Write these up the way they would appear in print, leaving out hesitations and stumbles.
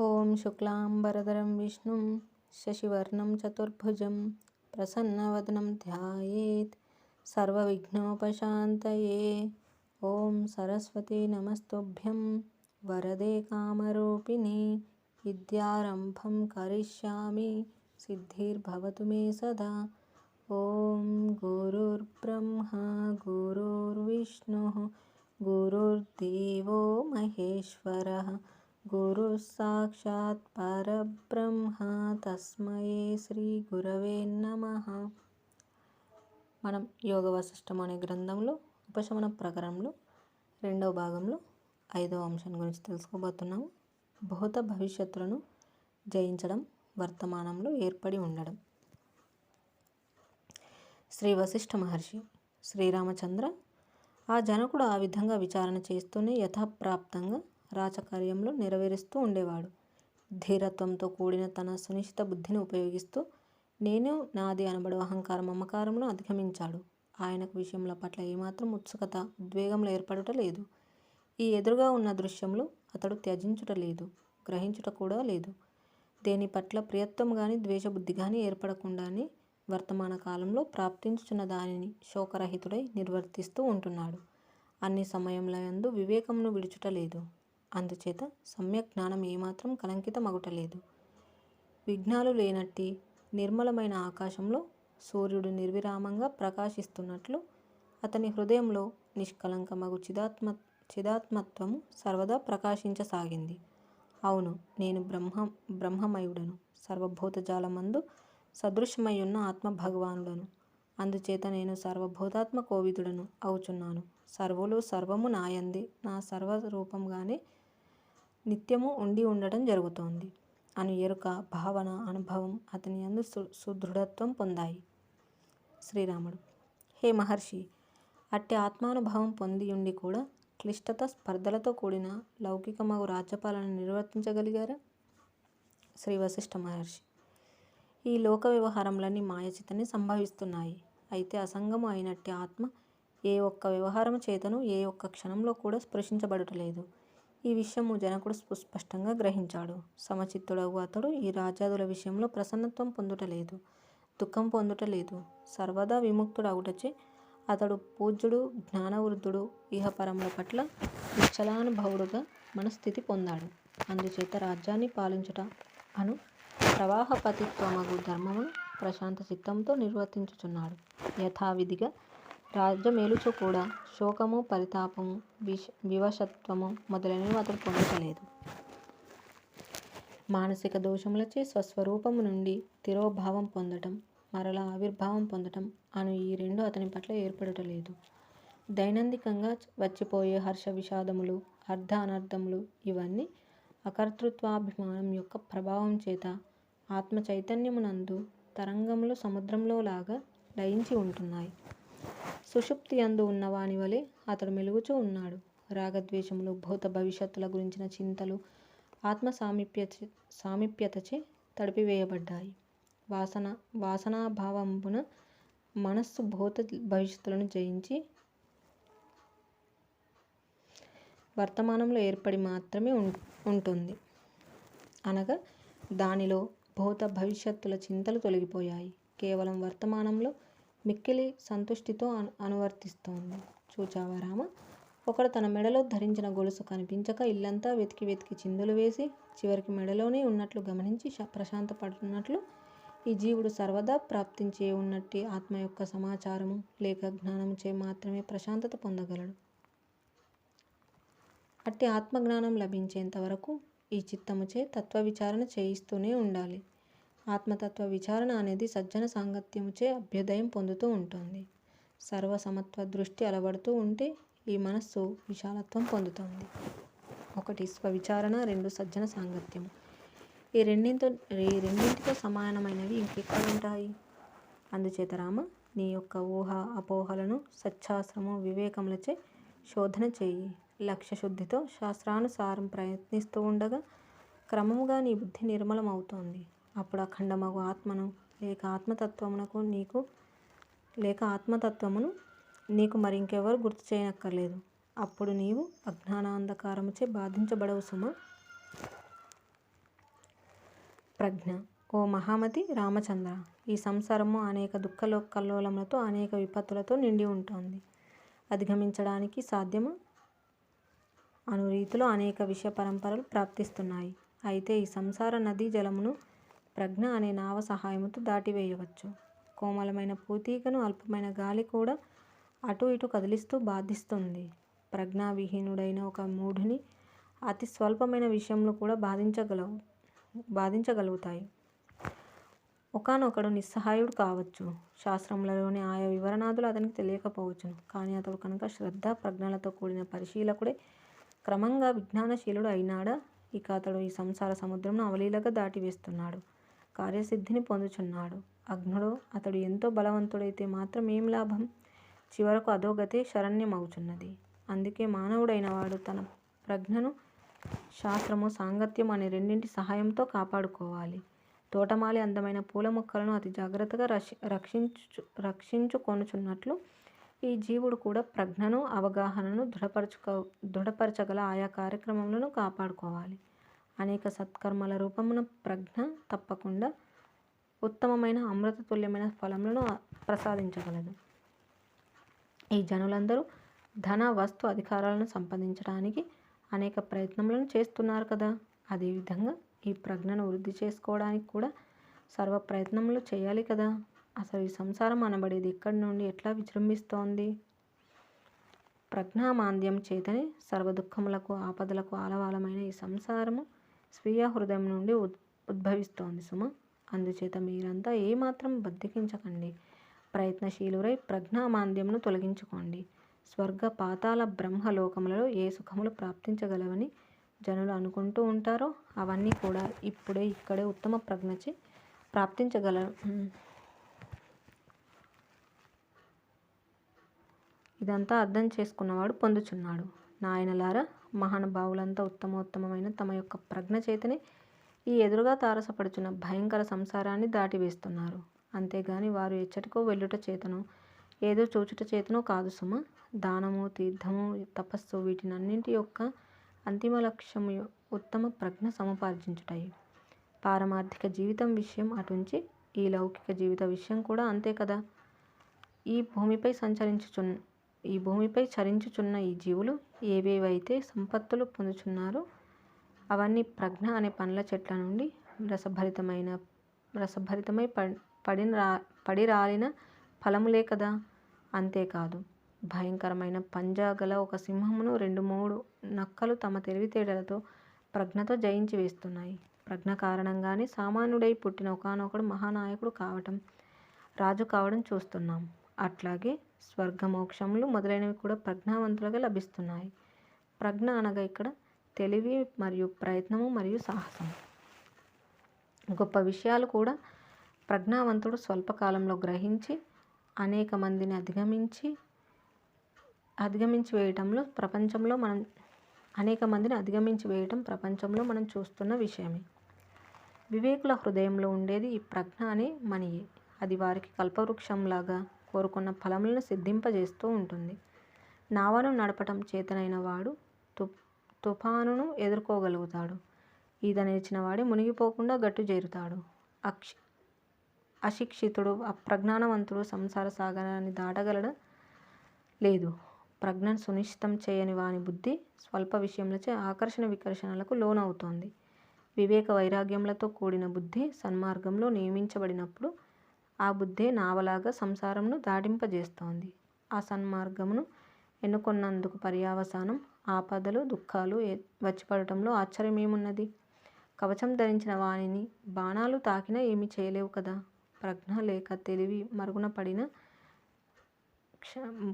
ఓం శుక్లాంబరధరం విష్ణుం శశివర్ణం చతుర్భుజం ప్రసన్నవదనం ధ్యాయేత్ సర్వవిఘ్నోపశాంతయే. ఓం సరస్వతీ నమస్తుభ్యం వరదే కామరూపిణి విద్యారంభం కరిష్యామి సిద్ధిర్భవతు మే సదా. ఓం గురుర్బ్రహ్మా గురుర్విష్ణుః గురుర్దేవో మహేశ్వరః గురు సాక్షాత్ పరబ్రహ్మ తస్మై శ్రీ గురవే నమః. మనం యోగ వశిష్టం అనే గ్రంథంలో ఉపశమన ప్రకరణంలో 2వ భాగంలో 5వ అంశం గురించి తెలుసుకోబోతున్నాము. భూత భవిష్యత్తులను జయించడం, వర్తమానంలో ఏర్పడి ఉండడం. శ్రీ వశిష్ఠ మహర్షి: శ్రీరామచంద్ర, ఆ జనకుడు ఆ విధంగా విచారణ చేస్తూనే యథాప్రాప్తంగా రాచకార్యంలో నెరవేరుస్తూ ఉండేవాడు. ధీరత్వంతో కూడిన తన సునిశ్చిత బుద్ధిని ఉపయోగిస్తూ నేను నాది అనబడు అహంకార మమకారంలో అధిగమించాడు. ఆయనకు విషయముల పట్ల ఏమాత్రం ఉత్సుకత ఉద్వేగంలో ఏర్పడుట లేదు. ఈ ఎదురుగా ఉన్న దృశ్యంలో అతడు త్యజించుట లేదు, గ్రహించుట కూడా లేదు. దేని పట్ల ప్రియత్వం గాని ద్వేషబుద్ధి గాని ఏర్పడకుండానే వర్తమాన కాలంలో ప్రాప్తించుచున్న దానిని శోకరహితుడై నిర్వర్తిస్తూ ఉంటున్నాడు. అన్ని సమయములందు వివేకమును విడుచుట లేదు. అందుచేత సమ్యక్ జ్ఞానం ఏమాత్రం కలంకితమగుటలేదు. విఘ్నాలు లేనట్టి నిర్మలమైన ఆకాశంలో సూర్యుడు నిర్విరామంగా ప్రకాశిస్తున్నట్లు అతని హృదయంలో నిష్కలంకమగు చిదాత్మత్వము సర్వదా ప్రకాశించసాగింది. అవును, నేను బ్రహ్మమయుడను, సర్వభూతజాలమందు సదృశమయ్యున్న ఆత్మ భగవానుడను. అందుచేత నేను సర్వభూతాత్మ కోవిదుడను అవుచున్నాను. సర్వులు సర్వము నాయందే, నా సర్వరూపంగానే నిత్యము ఉండి ఉండటం జరుగుతోంది అను ఎరుక, భావన, అనుభవం అతని యందు సుదృఢత్వం పొందాయి. శ్రీరాముడు: హే మహర్షి, అట్టి ఆత్మానుభవం పొందియుండి కూడా క్లిష్టత స్పర్ధలతో కూడిన లౌకికమగు రాజ్యపాలన నిర్వర్తించగలిగారా? శ్రీ వశిష్ఠ మహర్షి: ఈ లోక వ్యవహారములన్నీ మాయచేతనే సంభవిస్తున్నాయి. అయితే అసంగము అయినట్టి ఆత్మ ఏ ఒక్క వ్యవహారము చేతను ఏ ఒక్క క్షణంలో కూడా స్పృశించబడుటలేదు. ఈ విషయము జనకుడు సుస్పష్టంగా గ్రహించాడు. సమచిత్తుడగు అతడు ఈ రాజ్యాదుల విషయంలో ప్రసన్నత్వం పొందుటలేదు, దుఃఖం పొందుటలేదు. సర్వదా విముక్తుడగుటచే అతడు పూజ్యుడు, జ్ఞానవృద్ధుడు, ఇహపరముల పట్ల నిశ్చలానుభవుడుగా మనస్థితి పొందాడు. అందుచేత రాజ్యాన్ని పాలించుట అను ప్రవాహపతిత్వమగు ధర్మమును ప్రశాంత చిత్తంతో నిర్వర్తించుచున్నాడు. యథావిధిగా రాజ్యమేలుచు కూడా శోకము, పరితాపము, వివశత్వము మొదలైనవి అతడు పొందలేదు. మానసిక దోషములచే స్వస్వరూపము నుండి తిరోభావం పొందటం, మరలా ఆవిర్భావం పొందటం అను ఈ రెండు అతని పట్ల ఏర్పడటలేదు. దైనందికంగా వచ్చిపోయే హర్ష విషాదములు, అర్ధ అనర్థములు ఇవన్నీ అకర్తృత్వాభిమానం యొక్క ప్రభావం చేత ఆత్మ చైతన్యమునందు తరంగములు సముద్రంలో లాగా లయించి ఉంటున్నాయి. సుషుప్తి యందు ఉన్నవాని వలె అతడు మెలుగుచూ ఉన్నాడు. రాగద్వేషములు, భూత భవిష్యత్తుల గురించిన చింతలు ఆత్మ సామీప్యతచే తడిపివేయబడ్డాయి. వాసనాభావంబున మనస్సు భూత భవిష్యత్తులను జయించి వర్తమానంలో ఏర్పడి మాత్రమే ఉంటుంది. అనగా దానిలో భూత భవిష్యత్తుల చింతలు తొలగిపోయాయి. కేవలం వర్తమానంలో మిక్కిలి సంతుష్టితో అనువర్తిస్తోంది. చూచావా రామ, ఒకడు తన మెడలో ధరించిన గొలుసు కనిపించక ఇల్లంతా వెతికి వెతికి చిందులు వేసి చివరికి మెడలోనే ఉన్నట్లు గమనించి ప్రశాంతపడుతున్నట్లు ఈ జీవుడు సర్వదా ప్రాప్తించే ఉన్నట్టి ఆత్మ యొక్క సమాచారము లేక జ్ఞానముచే మాత్రమే ప్రశాంతత పొందగలడు. అట్టి ఆత్మజ్ఞానం లభించేంత వరకు ఈ చిత్తముచే తత్వ విచారణ చేయిస్తూనే ఉండాలి. ఆత్మతత్వ విచారణ అనేది సజ్జన సాంగత్యముచే అభ్యుదయం పొందుతూ ఉంటుంది. సర్వసమత్వ దృష్టి అలవడుతూ ఉంటే ఈ మనస్సు విశాలత్వం పొందుతుంది. 1 స్వవిచారణ, 2 సజ్జన సాంగత్యము. ఈ రెండింటితో సమానమైనవి ఇంకెక్కడుంటాయి? అందుచేత రామ, నీ యొక్క ఊహ అపోహలను సచ్ఛాస్త్రము వివేకములచే శోధన చేయి. లక్ష్యశుద్ధితో శాస్త్రానుసారం ప్రయత్నిస్తూ ఉండగా క్రమముగా నీ బుద్ధి నిర్మలమవుతోంది. అప్పుడు అఖండమగు ఆత్మను లేక ఆత్మతత్వమును నీకు మరింకెవరు గుర్తు చేయనక్కర్లేదు. అప్పుడు నీవు అజ్ఞానాంధకారముచే బాధించబడవు సుమా. ప్రజ్ఞ. ఓ మహామతి రామచంద్ర, ఈ సంసారము అనేక కల్లోలములతో అనేక విపత్తులతో నిండి ఉంటుంది. అధిగమించడానికి సాధ్యము అను రీతిలో అనేక విషయ పరంపరలు ప్రాప్తిస్తున్నాయి. అయితే ఈ సంసార నదీ జలమును ప్రజ్ఞ అనే నావ సహాయముతో దాటివేయవచ్చు. కోమలమైన పూతీగను అల్పమైన గాలి కూడా అటు ఇటు కదిలిస్తూ బాధిస్తుంది. ప్రజ్ఞావిహీనుడైన ఒక మూఢుని అతి స్వల్పమైన విషయంలో కూడా బాధించగలుగుతాయి. ఒకానొకడు నిస్సహాయుడు కావచ్చు. శాస్త్రములలోని ఆయా వివరణాదులు అతనికి తెలియకపోవచ్చును. కానీ అతడు కనుక శ్రద్ధ ప్రజ్ఞలతో కూడిన పరిశీలకుడే క్రమంగా విజ్ఞానశీలుడు అయినాడా, ఇక అతడు ఈ సంసార సముద్రంను అవలీలగా దాటివేస్తున్నాడు, కార్యసిద్ధిని పొందుచున్నాడు. అజ్ఞుడో అతడు ఎంతో బలవంతుడైతే మాత్రం ఏం లాభం? చివరకు అధోగతే శరణ్యమవుచున్నది. అందుకే మానవుడైన వాడు తన ప్రజ్ఞను శాస్త్రము సాంగత్యం అనే రెండింటి సహాయంతో కాపాడుకోవాలి. తోటమాలి అందమైన పూల మొక్కలను అతి జాగ్రత్తగా రక్షించుకొనుచున్నట్లు ఈ జీవుడు కూడా ప్రజ్ఞను అవగాహనను దృఢపరచగల ఆయా కార్యక్రమములను కాపాడుకోవాలి. అనేక సత్కర్మల రూపమున ప్రజ్ఞ తప్పకుండా ఉత్తమమైన అమృతతుల్యమైన ఫలములను ప్రసాదించగలదు. ఈ జనులందరూ ధన వస్తు అధికారాలను సంపాదించడానికి అనేక ప్రయత్నములను చేస్తున్నారు కదా. అదేవిధంగా ఈ ప్రజ్ఞను వృద్ధి చేసుకోవడానికి కూడా సర్వ ప్రయత్నములు చేయాలి కదా. అసలు ఈ సంసారం అనబడేది ఎక్కడి నుండి ఎట్లా విజృంభిస్తోంది? ప్రజ్ఞామాంద్యం చేతనే సర్వ దుఃఖములకు ఆపదలకు ఆలవాలమైన ఈ సంసారము స్వీయ హృదయం నుండి ఉద్భవిస్తోంది సుమ. అందుచేత మీరంతా ఏమాత్రం బద్దకించకండి. ప్రయత్నశీలురై ప్రజ్ఞామాంద్యమును తొలగించుకోండి. స్వర్గ పాతాళ బ్రహ్మలోకములలో ఏ సుఖములు ప్రాప్తించగలవని జనులు అనుకుంటూ ఉంటారో అవన్నీ కూడా ఇక్కడే ఉత్తమ ప్రజ్ఞచే ఇదంతా అర్థం చేసుకున్నవాడు పొందుచున్నాడు. నాయనలారా, మహానుభావులంతా ఉత్తమోత్తమైన తమ యొక్క ప్రజ్ఞ చేతనే ఈ ఎదురుగా తారసపడుచున్న భయంకర సంసారాన్ని దాటివేస్తున్నారు. అంతేగాని వారు ఎచ్చటికో వెళ్ళుట చేతనో ఏదో చూచుట చేతనో కాదు సుమ. దానము, తీర్థము, తపస్సు వీటినన్నింటి యొక్క అంతిమ లక్ష్యము ఉత్తమ ప్రజ్ఞ సముపార్జించుటయే. పారమార్థిక జీవితం విషయం అటుంచి ఈ లౌకిక జీవిత విషయం కూడా అంతే కదా. ఈ భూమిపై చరించుచున్న ఈ జీవులు ఏవేవైతే సంపత్తులు పొందుచున్నారో అవన్నీ ప్రజ్ఞ అనే పండ్ల చెట్ల నుండి రసభరితమై పడి రాలిన ఫలములే కదా. అంతేకాదు, భయంకరమైన పంజా గల ఒక సింహమును 2-3 నక్కలు తమ తెలివితేటలతో ప్రజ్ఞతో జయించి వేస్తున్నాయి. ప్రజ్ఞ కారణంగానే సామాన్యుడై పుట్టిన ఒకానొకడు మహానాయకుడు కావటం, రాజు కావడం చూస్తున్నాం. అట్లాగే స్వర్గమోక్షములు మొదలైనవి కూడా ప్రజ్ఞావంతులుగా లభిస్తున్నాయి. ప్రజ్ఞ అనగా ఇక్కడ తెలివి మరియు ప్రయత్నము మరియు సాహసము. గొప్ప విషయాలు కూడా ప్రజ్ఞావంతుడు స్వల్పకాలంలో గ్రహించి అనేక మందిని అధిగమించి వేయటం ప్రపంచంలో మనం చూస్తున్న విషయమే. వివేకుల హృదయంలో ఉండేది ఈ ప్రజ్ఞ అనే మణియే. అది వారికి కల్పవృక్షంలాగా కోరుకున్న ఫలములను సిద్ధింపజేస్తూ ఉంటుంది. నావను నడపటం చేతనైన వాడు తుఫానును ఎదుర్కోగలుగుతాడు. ఈత నేర్చిన వాడే మునిగిపోకుండా గట్టు చేరుతాడు. అశిక్షితుడు, అప్రజ్ఞానవంతుడు సంసార సాగరాన్ని దాటగలడ లేదు. ప్రజ్ఞను సునిశ్చితం చేయని వాని బుద్ధి స్వల్ప విషయములచే ఆకర్షణ వికర్షణలకు లోనవుతోంది. వివేక వైరాగ్యములతో కూడిన బుద్ధి సన్మార్గంలో నియమించబడినప్పుడు ఆ బుద్ధే నావలాగా సంసారమును దాటింపజేస్తోంది. ఆ సన్మార్గమును ఎన్నుకొన్నందుకు పర్యవసానం ఆపదలు, దుఃఖాలు వచ్చిపడటంలో ఆశ్చర్యమేమున్నది? కవచం ధరించిన వానిని బాణాలు తాకినా ఏమీ చేయలేవు కదా. ప్రజ్ఞ లేక తెలివి మరుగున పడిన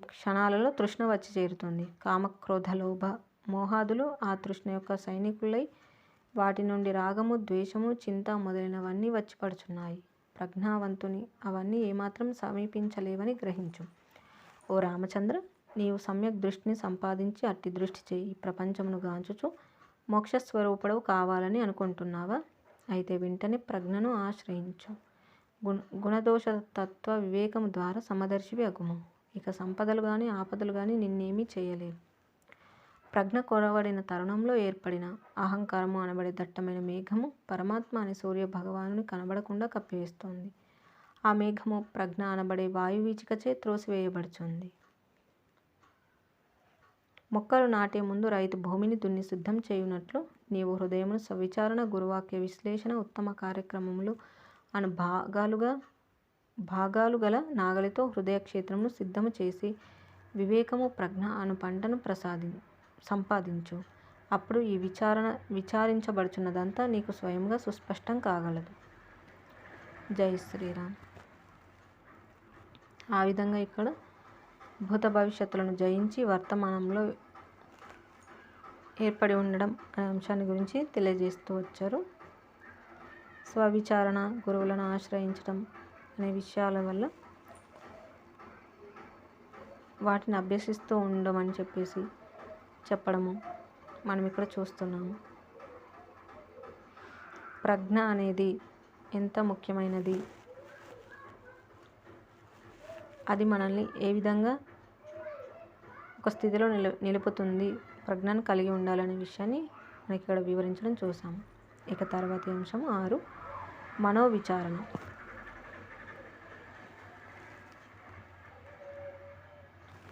క్షణాలలో తృష్ణ వచ్చి చేరుతుంది. కామక్రోధ లోభ మోహాదులు ఆ తృష్ణ యొక్క సైనికులై వాటి నుండి రాగము, ద్వేషము, చింత మొదలైనవన్నీ వచ్చి పడుచున్నాయి. ప్రజ్ఞావంతుని అవన్నీ ఏమాత్రం సమీపించలేవని గ్రహించు. ఓ రామచంద్ర, నీవు సమ్యక్ దృష్టిని సంపాదించి అట్టి దృష్టి చేయి ప్రపంచమును గాంచుచు మోక్షస్వరూపుడవు కావాలని అనుకుంటున్నావా? అయితే వెంటనే ప్రజ్ఞను ఆశ్రయించు. గుణదోష తత్వ వివేకము ద్వారా సమదర్శివి అగుము. ఇక సంపదలు గాని ఆపదలు గాని నిన్నేమీ చేయలేవు. ప్రజ్ఞ కొరవడిన తరుణంలో ఏర్పడిన అహంకారము అనబడే దట్టమైన మేఘము పరమాత్మ అనే సూర్య భగవానుని కనబడకుండా కప్పివేస్తోంది. ఆ మేఘము ప్రజ్ఞ అనబడే వాయువీచికచే త్రోసివేయబడుచుంది. మొక్కలు నాటే ముందు రైతు భూమిని దున్ని సిద్ధం చేయునట్లు నీవు హృదయమును సవిచారణ, గురువాక్య విశ్లేషణ, ఉత్తమ కార్యక్రమములు అను భాగాలు గల నాగలితో హృదయ క్షేత్రమును సిద్ధము చేసి వివేకము, ప్రజ్ఞ అను పంటను సంపాదించు. అప్పుడు ఈ విచారించబడుచున్నదంతా నీకు స్వయంగా సుస్పష్టం కాగలదు. జై శ్రీరామ్. ఆ విధంగా ఇక్కడ భూత భవిష్యత్తులను జయించి వర్తమానంలో ఏర్పడి ఉండడం అనే అంశాన్ని గురించి తెలియజేస్తూ వచ్చారు. స్వవిచారణ, గురువులను ఆశ్రయించడం అనే విషయాల వల్ల వాటిని అభ్యసిస్తూ ఉండమని చెప్పేసి చెప్పడము మనం ఇక్కడ చూస్తున్నాము. ప్రజ్ఞ అనేది ఎంత ముఖ్యమైనది, అది మనల్ని ఏ విధంగా ఒక స్థితిలో నిలుపుతుంది, ప్రజ్ఞను కలిగి ఉండాలనే విషయాన్ని మనకి ఇక్కడ వివరించడం చూసాము. ఇక తర్వాతి అంశం 6 మనోవిచారణ.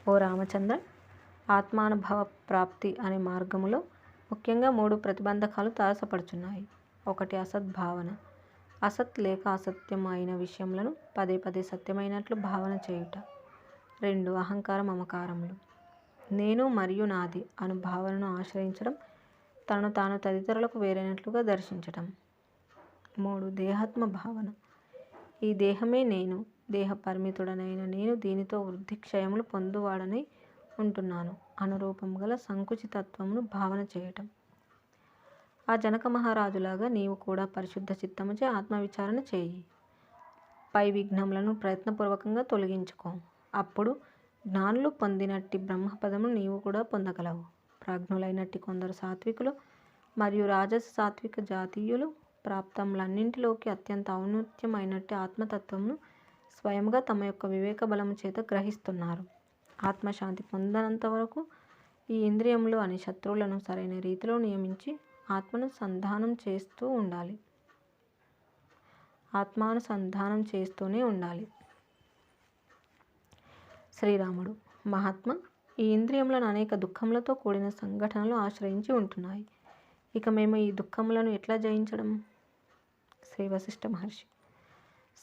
ఓ రామచంద్ర, ఆత్మానుభవ ప్రాప్తి అనే మార్గములో ముఖ్యంగా 3 ప్రతిబంధకాలు తారసపడుచున్నాయి. 1 అసద్భావన, అసత్ లేక అసత్యం అయిన విషయములను పదే పదే సత్యమైనట్లు భావన చేయుట. 2 అహంకార మమకారములు, నేను మరియు నాది అను భావనను ఆశ్రయించడం, తనను తాను తదితరులకు వేరైనట్లుగా దర్శించటం. 3 దేహాత్మ భావన, ఈ దేహమే నేను, దేహ పరిమితుడనైన నేను దీనితో వృద్ధి క్షయములు పొందువాడనై ఉంటున్నాను అనురూపం గల సంకుచితత్వమును భావన చేయటం. ఆ జనక మహారాజులాగా నీవు కూడా పరిశుద్ధ చిత్తముచే ఆత్మవిచారణ చేయి. పై విఘ్నములను ప్రయత్నపూర్వకంగా తొలగించుకో. అప్పుడు జ్ఞానులు పొందినట్టి బ్రహ్మపదమును నీవు కూడా పొందగలవు. ప్రాజ్ఞులైనట్టి కొందరు సాత్వికులు మరియు రాజస సాత్విక జాతీయులు ప్రాప్తములన్నింటిలోకి అత్యంత ఔన్నత్యమైనట్టి ఆత్మతత్వమును స్వయంగా తమ యొక్క వివేక బలము చేత గ్రహిస్తున్నారు. ఆత్మశాంతి పొందనంత వరకు ఈ ఇంద్రియములు అనే శత్రువులను సరైన రీతిలో నియమించి ఆత్మానుసంధానం చేస్తూనే ఉండాలి. శ్రీరాముడు, మహాత్మ, ఈ ఇంద్రియములను అనేక దుఃఖములతో కూడిన సంఘటనలు ఆశ్రయించి ఉంటున్నాయి. ఇక మేము ఈ దుఃఖములను ఎట్లా జయించడం? శ్రీ వశిష్ఠ మహర్షి,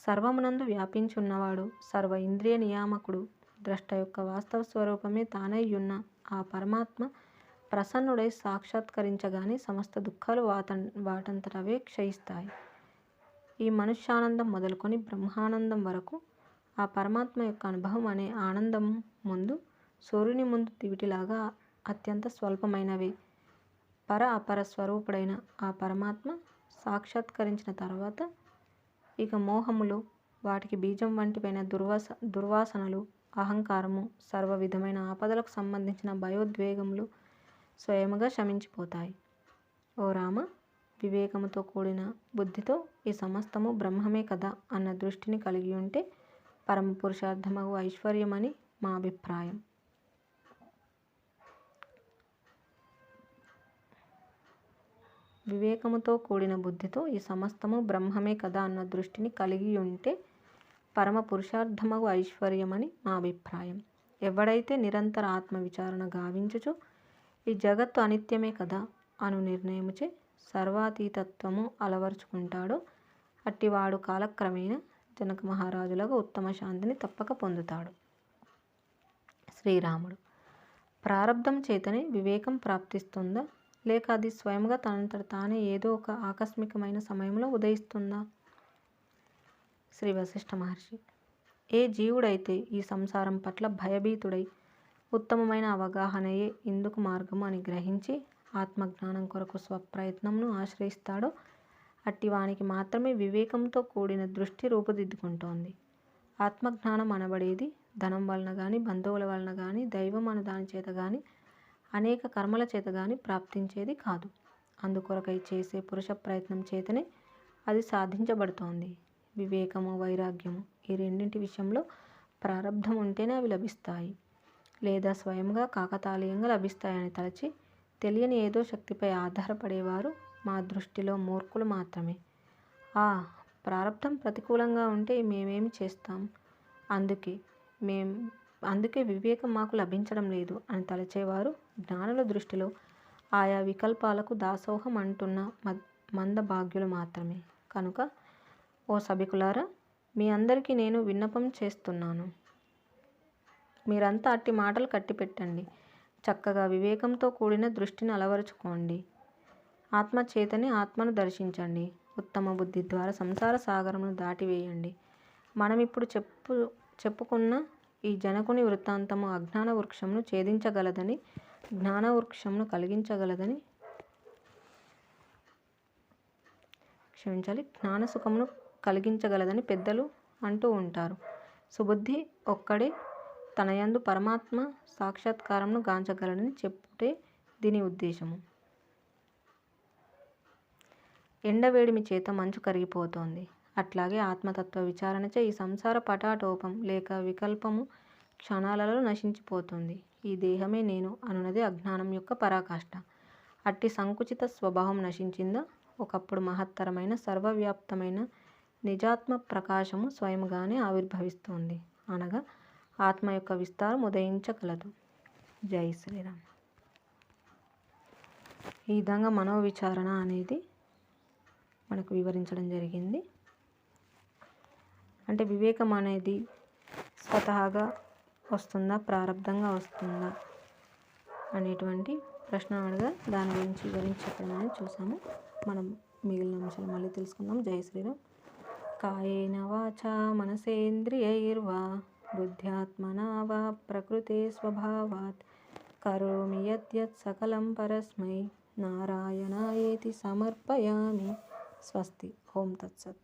సర్వమునందు వ్యాపించి ఉన్నవాడు, సర్వ ఇంద్రియ నియామకుడు, ద్రష్ట యొక్క వాస్తవ స్వరూపమే తానయ్యున్న ఆ పరమాత్మ ప్రసన్నుడై సాక్షాత్కరించగానే సమస్త దుఃఖాలు వాటంతటవే క్షయిస్తాయి. ఈ మనుష్యానందం మొదలుకొని బ్రహ్మానందం వరకు ఆ పరమాత్మ యొక్క అనుభవం అనే ఆనందం ముందు సూర్యుని ముందు దివిటిలాగా అత్యంత స్వల్పమైనవే. అపర స్వరూపుడైన ఆ పరమాత్మ సాక్షాత్కరించిన తర్వాత ఇక మోహములు, వాటికి బీజం వంటివైన దుర్వాసనలు, అహంకారము, సర్వ విధమైన ఆపదలకు సంబంధించిన భయోద్వేగములు స్వయముగా శమించిపోతాయి. ఓ రామ, వివేకముతో కూడిన బుద్ధితో ఈ సమస్తము బ్రహ్మమే కదా అన్న దృష్టిని కలిగి ఉంటే పరమ పురుషార్థమగు ఐశ్వర్యమని మా అభిప్రాయం. వివేకముతో కూడిన బుద్ధితో ఈ సమస్తము బ్రహ్మమే కదా అన్న దృష్టిని కలిగి ఉంటే పరమ పురుషార్థమగు ఐశ్వర్యమని మా అభిప్రాయం. ఎవడైతే నిరంతర ఆత్మవిచారణ గావించుచు ఈ జగత్తు అనిత్యమే కదా అను నిర్ణయముచే సర్వాతీతత్వము అలవర్చుకుంటాడో అట్టివాడు కాలక్రమేణా జనక మహారాజులకు ఉత్తమ శాంతిని తప్పక పొందుతాడు. శ్రీరాముడు, ప్రారబ్ధం చేతనే వివేకం ప్రాప్తిస్తుందా, లేక అది స్వయంగా తనంతట తానే ఏదో ఒక ఆకస్మికమైన సమయంలో ఉదయిస్తుందా? శ్రీ వశిష్ఠ మహర్షి, ఏ జీవుడైతే ఈ సంసారం పట్ల భయభీతుడై ఉత్తమమైన అవగాహనయే ఇందుకు మార్గము అని గ్రహించి ఆత్మజ్ఞానం కొరకు స్వప్రయత్నంను ఆశ్రయిస్తాడో అట్టివానికి మాత్రమే వివేకంతో కూడిన దృష్టి రూపుదిద్దుకుంటోంది. ఆత్మజ్ఞానం అనబడేది ధనం వలన కానీ, బంధువుల వలన కానీ, దైవం అను దాని చేత కానీ, అనేక కర్మల చేత కానీ ప్రాప్తించేది కాదు. అందుకొరకై చేసే పురుష ప్రయత్నం చేతనే అది సాధించబడుతోంది. వివేకము, వైరాగ్యము ఈ రెండింటి విషయంలో ప్రారబ్ధం ఉంటేనే అవి లభిస్తాయి, లేదా స్వయంగా కాకతాళీయంగా లభిస్తాయని తలచి తెలియని ఏదో శక్తిపై ఆధారపడేవారు మా దృష్టిలో మూర్ఖులు మాత్రమే. ప్రారబ్ధం ప్రతికూలంగా ఉంటే మేమేమి చేస్తాం? అందుకే వివేకం మాకు లభించడం లేదు అని తలచేవారు జ్ఞానుల దృష్టిలో ఆయా వికల్పాలకు దాసోహం అంటున్న మందభాగ్యులు మాత్రమే. కనుక ఓ సభికులారా, మీ అందరికీ నేను విన్నపం చేస్తున్నాను. మీరంతా అట్టి మాటలు కట్టిపెట్టండి. చక్కగా వివేకంతో కూడిన దృష్టిని అలవరుచుకోండి. ఆత్మచేతని ఆత్మను దర్శించండి. ఉత్తమ బుద్ధి ద్వారా సంసార సాగరమును దాటివేయండి. మనం ఇప్పుడు చెప్పుకున్న ఈ జనకుని వృత్తాంతము అజ్ఞాన వృక్షమును ఛేదించగలదని, జ్ఞాన వృక్షమును కలిగించగలదని, జ్ఞాన సుఖమును కలిగించగలదని పెద్దలు అంటూ ఉంటారు. సుబుద్ధి ఒక్కడే తనయందు పరమాత్మ సాక్షాత్కారమును గాంచగలడని చెప్పుటే దీని ఉద్దేశము. ఎండవేడిమి చేత మంచు కరిగిపోతోంది. అట్లాగే ఆత్మతత్వ విచారణచే ఈ సంసార పటాటోపం లేక వికల్పము క్షణాలలో నశించిపోతుంది. ఈ దేహమే నేను అనున్నది అజ్ఞానం యొక్క పరాకాష్ఠ. అట్టి సంకుచిత స్వభావం నశించిందా, ఒకప్పుడు మహత్తరమైన సర్వవ్యాప్తమైన నిజాత్మ ప్రకాశము స్వయముగానే ఆవిర్భవిస్తోంది. అనగా ఆత్మ యొక్క విస్తారం ఉదయించగలదు. జై శ్రీరామ్. ఈ విధంగా మనోవిచారణ అనేది మనకు వివరించడం జరిగింది. అంటే వివేకం అనేది స్వతహాగా వస్తుందా, ప్రారబ్ధంగా వస్తుందా అనేటువంటి ప్రశ్న అడగా దాని గురించి వివరించి చెప్పడం అనేది చూసాము. మనం మిగిలిన అంశాలు మళ్ళీ తెలుసుకుందాం. జై శ్రీరామ్. కాయేన వాచా మనసేంద్రియైర్వా బుద్ధ్యాత్మనా వా ప్రకృతే స్వభావాత్ కరోమి యద్యత్ సకలం పరస్మై నారాయణాయేతి సమర్పయామి. స్వస్తి. ఓం తత్సత్.